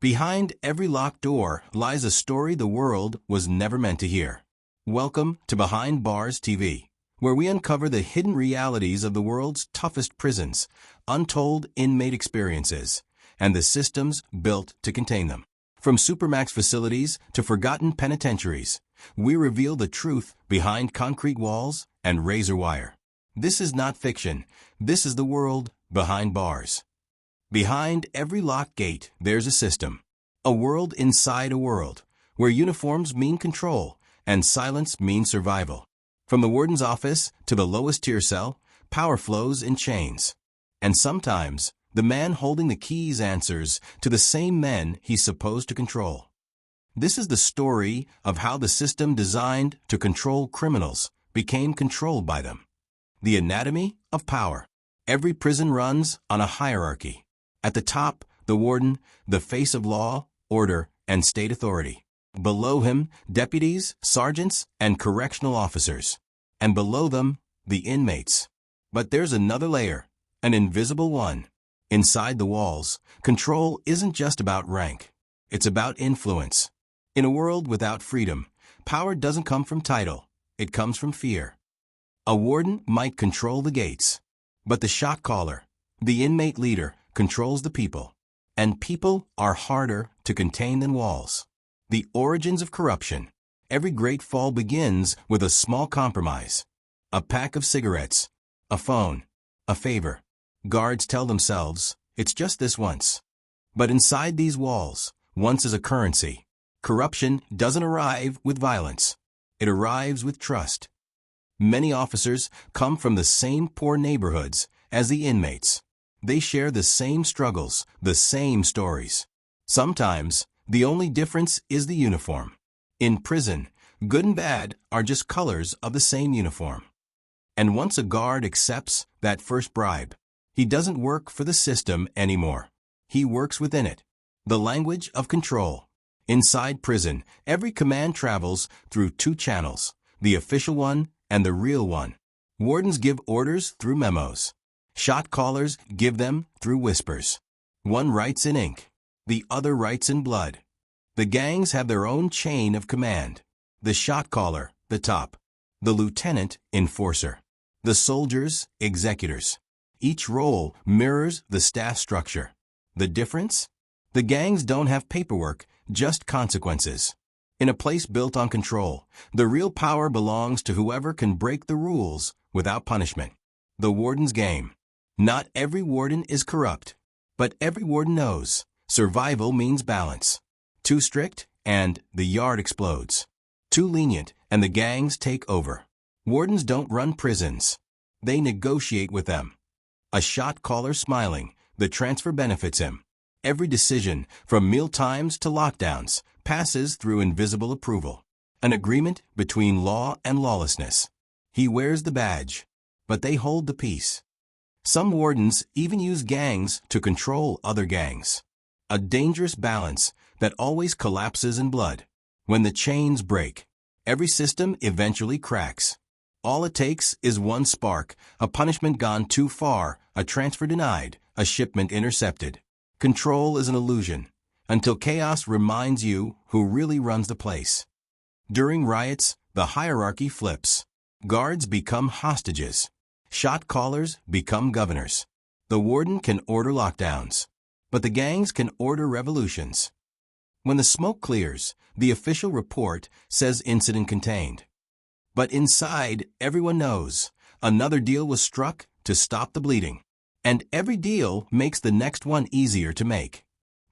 Behind every locked door lies a story the world was never meant to hear. Welcome to Behind Bars TV, where we uncover the hidden realities of the world's toughest prisons, untold inmate experiences, and the systems built to contain them. From supermax facilities to forgotten penitentiaries, we reveal the truth behind concrete walls and razor wire. This is not fiction. This is the world behind bars. Behind every locked gate, there's a system. A world inside a world, where uniforms mean control and silence means survival. From the warden's office to the lowest tier cell, power flows in chains. And sometimes, the man holding the keys answers to the same men he's supposed to control. This is the story of how the system designed to control criminals became controlled by them. The anatomy of power. Every prison runs on a hierarchy. At the top, the warden, the face of law, order, and state authority. Below him, deputies, sergeants, and correctional officers. And below them, the inmates. But there's another layer, an invisible one. Inside the walls, control isn't just about rank. It's about influence. In a world without freedom, power doesn't come from title. It comes from fear. A warden might control the gates, but the shot caller, the inmate leader, controls the people. And people are harder to contain than walls. The origins of corruption. Every great fall begins with a small compromise. A pack of cigarettes, a phone, a favor. Guards tell themselves, it's just this once. But inside these walls, once is a currency. Corruption doesn't arrive with violence. It arrives with trust. Many officers come from the same poor neighborhoods as the inmates. They share the same struggles, the same stories. Sometimes, the only difference is the uniform. In prison, good and bad are just colors of the same uniform. And once a guard accepts that first bribe, he doesn't work for the system anymore. He works within it. The language of control. Inside prison, every command travels through two channels, the official one and the real one. Wardens give orders through memos. Shot callers give them through whispers. One writes in ink. The other writes in blood. The gangs have their own chain of command. The shot caller, the top. The lieutenant, enforcer. The soldiers, executors. Each role mirrors the staff structure. The difference? The gangs don't have paperwork, just consequences. In a place built on control, the real power belongs to whoever can break the rules without punishment. The warden's game. Not every warden is corrupt, but every warden knows survival means balance. Too strict, and the yard explodes. Too lenient, and the gangs take over. Wardens don't run prisons. They negotiate with them. A shot caller smiling, the transfer benefits him. Every decision, from meal times to lockdowns, passes through invisible approval. An agreement between law and lawlessness. He wears the badge, but they hold the peace. Some wardens even use gangs to control other gangs. A dangerous balance that always collapses in blood. When the chains break, every system eventually cracks. All it takes is one spark, a punishment gone too far, a transfer denied, a shipment intercepted. Control is an illusion, until chaos reminds you who really runs the place. During riots, the hierarchy flips. Guards become hostages. Shot callers become governors. The warden can order lockdowns, but the gangs can order revolutions. When the smoke clears, the official report says incident contained. But inside, everyone knows another deal was struck to stop the bleeding. And every deal makes the next one easier to make.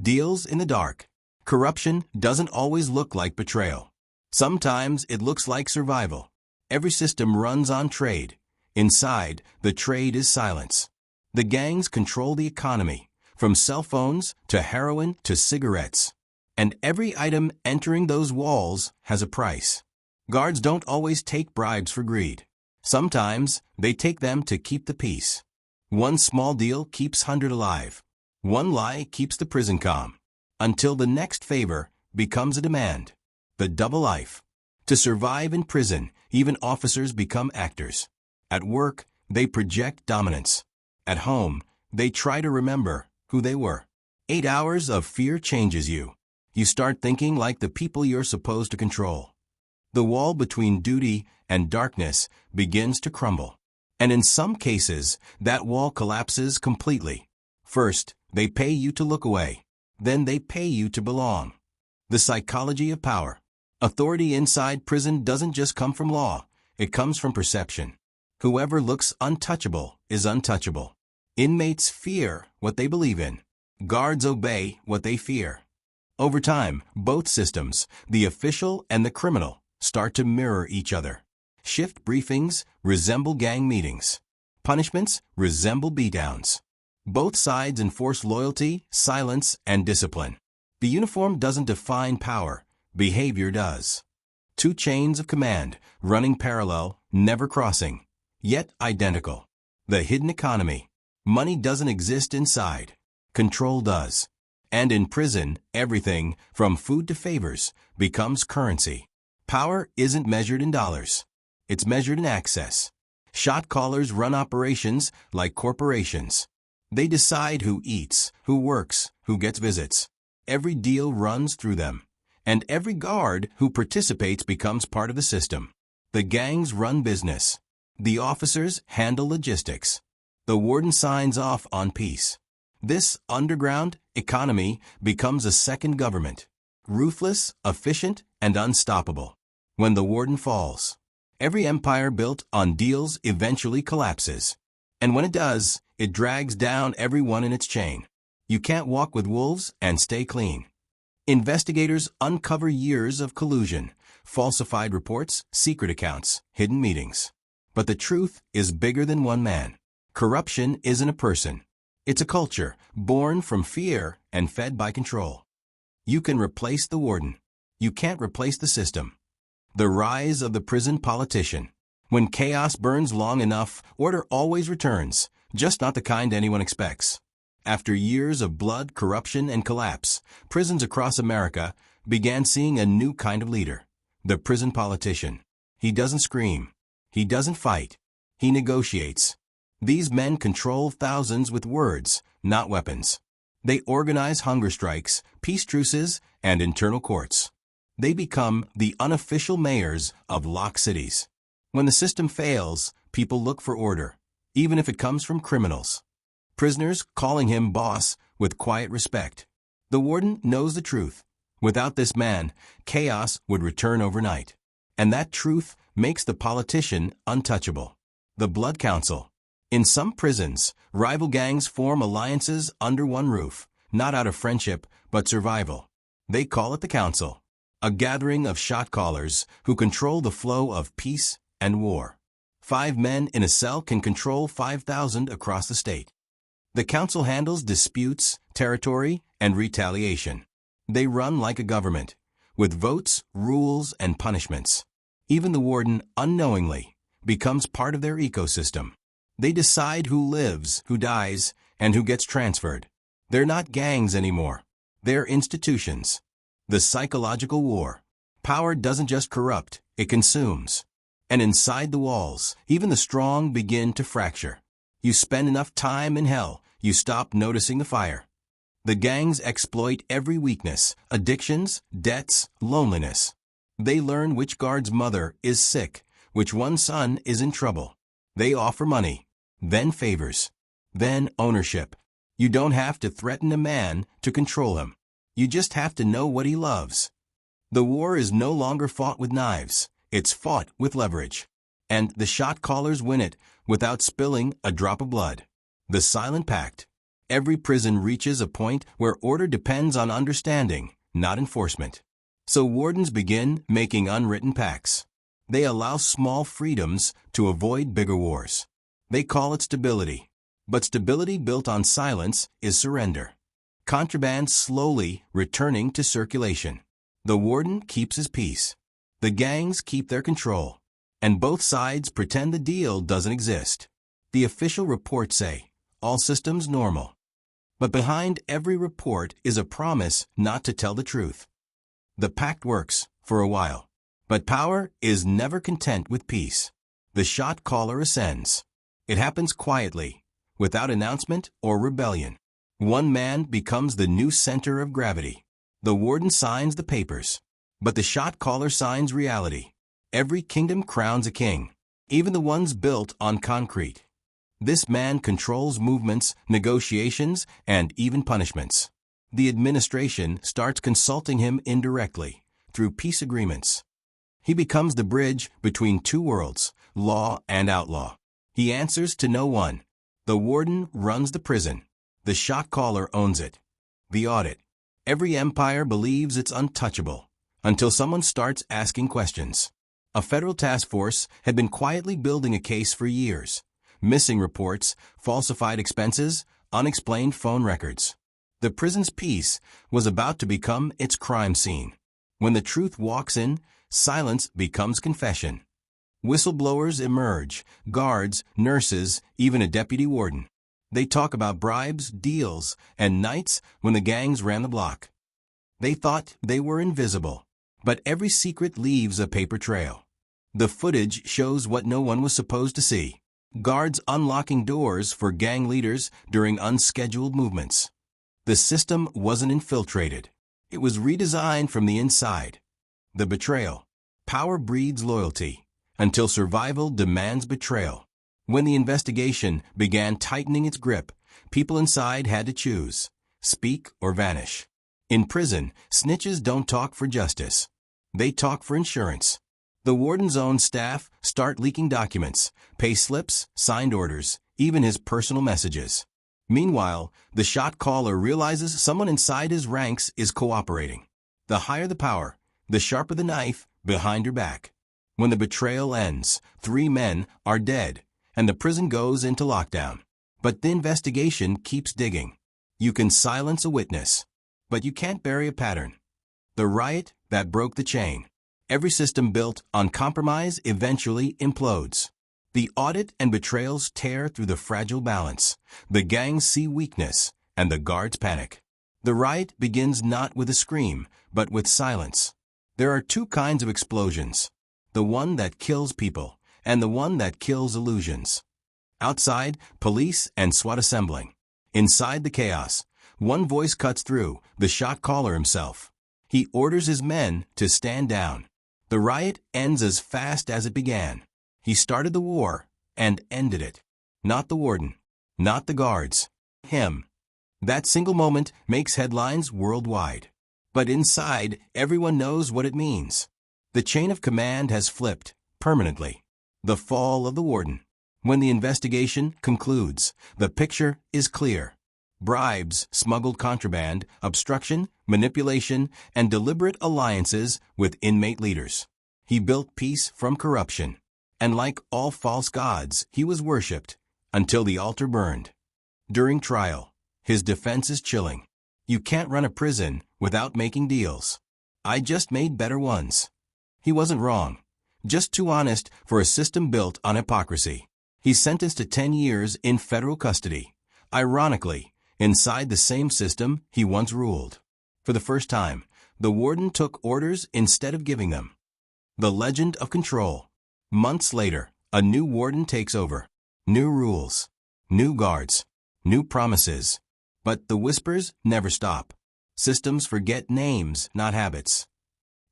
Deals in the dark. Corruption doesn't always look like betrayal. Sometimes it looks like survival. Every system runs on trade. Inside, the trade is silence. The gangs control the economy, from cell phones to heroin to cigarettes. And every item entering those walls has a price. Guards don't always take bribes for greed. Sometimes they take them to keep the peace. One small deal keeps 100 alive. One lie keeps the prison calm. Until the next favor becomes a demand. The double life. To survive in prison, even officers become actors. At work, they project dominance. At home, they try to remember who they were. 8 hours of fear changes you. You start thinking like the people you're supposed to control. The wall between duty and darkness begins to crumble. And in some cases, that wall collapses completely. First, they pay you to look away. Then they pay you to belong. The psychology of power. Authority inside prison doesn't just come from law. It comes from perception. Whoever looks untouchable is untouchable. Inmates fear what they believe in. Guards obey what they fear. Over time, both systems, the official and the criminal, start to mirror each other. Shift briefings resemble gang meetings. Punishments resemble beatdowns. Both sides enforce loyalty, silence, and discipline. The uniform doesn't define power. Behavior does. Two chains of command, running parallel, never crossing, yet identical. The hidden economy. Money doesn't exist inside. Control does. And in prison, everything, from food to favors, becomes currency. Power isn't measured in dollars. It's measured in access. Shot callers run operations like corporations. They decide who eats, who works, who gets visits. Every deal runs through them. And every guard who participates becomes part of the system. The gangs run business. The officers handle logistics. The warden signs off on peace. This underground economy becomes a second government. Ruthless, efficient, and unstoppable. When the warden falls, every empire built on deals eventually collapses. And when it does, it drags down everyone in its chain. You can't walk with wolves and stay clean. Investigators uncover years of collusion, falsified reports, secret accounts, hidden meetings. But the truth is bigger than one man. Corruption isn't a person. It's a culture, born from fear and fed by control. You can replace the warden. You can't replace the system. The rise of the prison politician. When chaos burns long enough, order always returns, just not the kind anyone expects. After years of blood, corruption, and collapse, prisons across America began seeing a new kind of leader. The prison politician. He doesn't scream. He doesn't fight. He negotiates. These men control thousands with words, not weapons. They organize hunger strikes, peace truces, and internal courts. They become the unofficial mayors of locked cities. When the system fails, people look for order, even if it comes from criminals. Prisoners calling him boss with quiet respect. The warden knows the truth. Without this man, chaos would return overnight. And that truth makes the politician untouchable. The Blood Council. In some prisons, rival gangs form alliances under one roof, not out of friendship, but survival. They call it the Council, a gathering of shot callers who control the flow of peace and war. 5 men in a cell can control 5,000 across the state. The council handles disputes, territory, and retaliation. They run like a government, with votes, rules, and punishments. Even the warden, unknowingly, becomes part of their ecosystem. They decide who lives, who dies, and who gets transferred. They're not gangs anymore. They're institutions. The psychological war. Power doesn't just corrupt, it consumes. And inside the walls, even the strong begin to fracture. You spend enough time in hell, you stop noticing the fire. The gangs exploit every weakness, addictions, debts, loneliness. They learn which guard's mother is sick, which one son is in trouble. They offer money, then favors, then ownership. You don't have to threaten a man to control him. You just have to know what he loves. The war is no longer fought with knives. It's fought with leverage. And the shot callers win it without spilling a drop of blood. The silent pact. Every prison reaches a point where order depends on understanding, not enforcement. So wardens begin making unwritten pacts. They allow small freedoms to avoid bigger wars. They call it stability. But stability built on silence is surrender. Contraband slowly returning to circulation. The warden keeps his peace. The gangs keep their control. And both sides pretend the deal doesn't exist. The official reports say, all systems normal. But behind every report is a promise not to tell the truth. The pact works for a while. But power is never content with peace. The shot caller ascends. It happens quietly, without announcement or rebellion. One man becomes the new center of gravity. The warden signs the papers, but the shot caller signs reality. Every kingdom crowns a king, even the ones built on concrete. This man controls movements, negotiations, and even punishments. The administration starts consulting him indirectly, through peace agreements. He becomes the bridge between two worlds, law and outlaw. He answers to no one. The warden runs the prison. The shot caller owns it. The audit. Every empire believes it's untouchable, until someone starts asking questions. A federal task force had been quietly building a case for years. Missing reports, falsified expenses, unexplained phone records. The prison's peace was about to become its crime scene. When the truth walks in, silence becomes confession. Whistleblowers emerge, guards, nurses, even a deputy warden. They talk about bribes, deals, and nights when the gangs ran the block. They thought they were invisible, but every secret leaves a paper trail. The footage shows what no one was supposed to see. Guards unlocking doors for gang leaders during unscheduled movements. The system wasn't infiltrated. It was redesigned from the inside. The betrayal. Power breeds loyalty, until survival demands betrayal. When the investigation began tightening its grip, people inside had to choose, speak or vanish. In prison, snitches don't talk for justice. They talk for insurance. The warden's own staff start leaking documents, pay slips, signed orders, even his personal messages. Meanwhile, the shot caller realizes someone inside his ranks is cooperating. The higher the power, the sharper the knife behind her back. When the betrayal ends, 3 men are dead, and the prison goes into lockdown. But the investigation keeps digging. You can silence a witness, but you can't bury a pattern. The riot that broke the chain. Every system built on compromise eventually implodes. The audit and betrayals tear through the fragile balance. The gangs see weakness, and the guards panic. The riot begins not with a scream, but with silence. There are 2 kinds of explosions. The one that kills people, and the one that kills illusions. Outside, police and SWAT assembling. Inside the chaos, one voice cuts through, the shot caller himself. He orders his men to stand down. The riot ends as fast as it began. He started the war and ended it. Not the warden, not the guards, him. That single moment makes headlines worldwide. But inside, everyone knows what it means. The chain of command has flipped, permanently. The fall of the warden. When the investigation concludes, the picture is clear. Bribes, smuggled contraband, obstruction, manipulation, and deliberate alliances with inmate leaders. He built peace from corruption. And like all false gods, he was worshipped, until the altar burned. During trial, his defense is chilling. You can't run a prison without making deals. I just made better ones. He wasn't wrong, just too honest for a system built on hypocrisy. He's sentenced to 10 years in federal custody. Ironically, inside the same system he once ruled. For the first time, the warden took orders instead of giving them. The legend of control. Months later, a new warden takes over. New rules, new guards, new promises. But the whispers never stop. Systems forget names, not habits.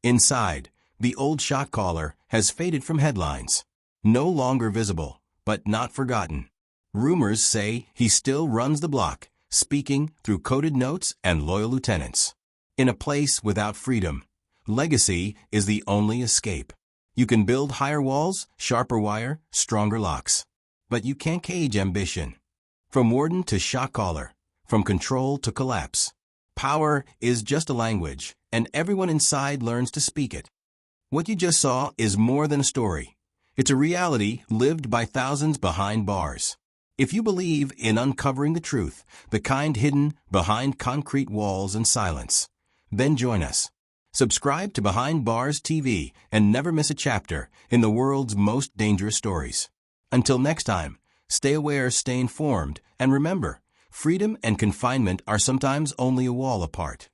Inside, the old shot caller has faded from headlines. No longer visible, but not forgotten. Rumors say he still runs the block, speaking through coded notes and loyal lieutenants. In a place without freedom, legacy is the only escape. You can build higher walls, sharper wire, stronger locks. But you can't cage ambition. From warden to shot caller, from control to collapse. Power is just a language, and everyone inside learns to speak it. What you just saw is more than a story. It's a reality lived by thousands behind bars. If you believe in uncovering the truth, the kind hidden behind concrete walls and silence, then join us. Subscribe to Behind Bars TV and never miss a chapter in the world's most dangerous stories. Until next time, stay aware, stay informed, and remember, freedom and confinement are sometimes only a wall apart.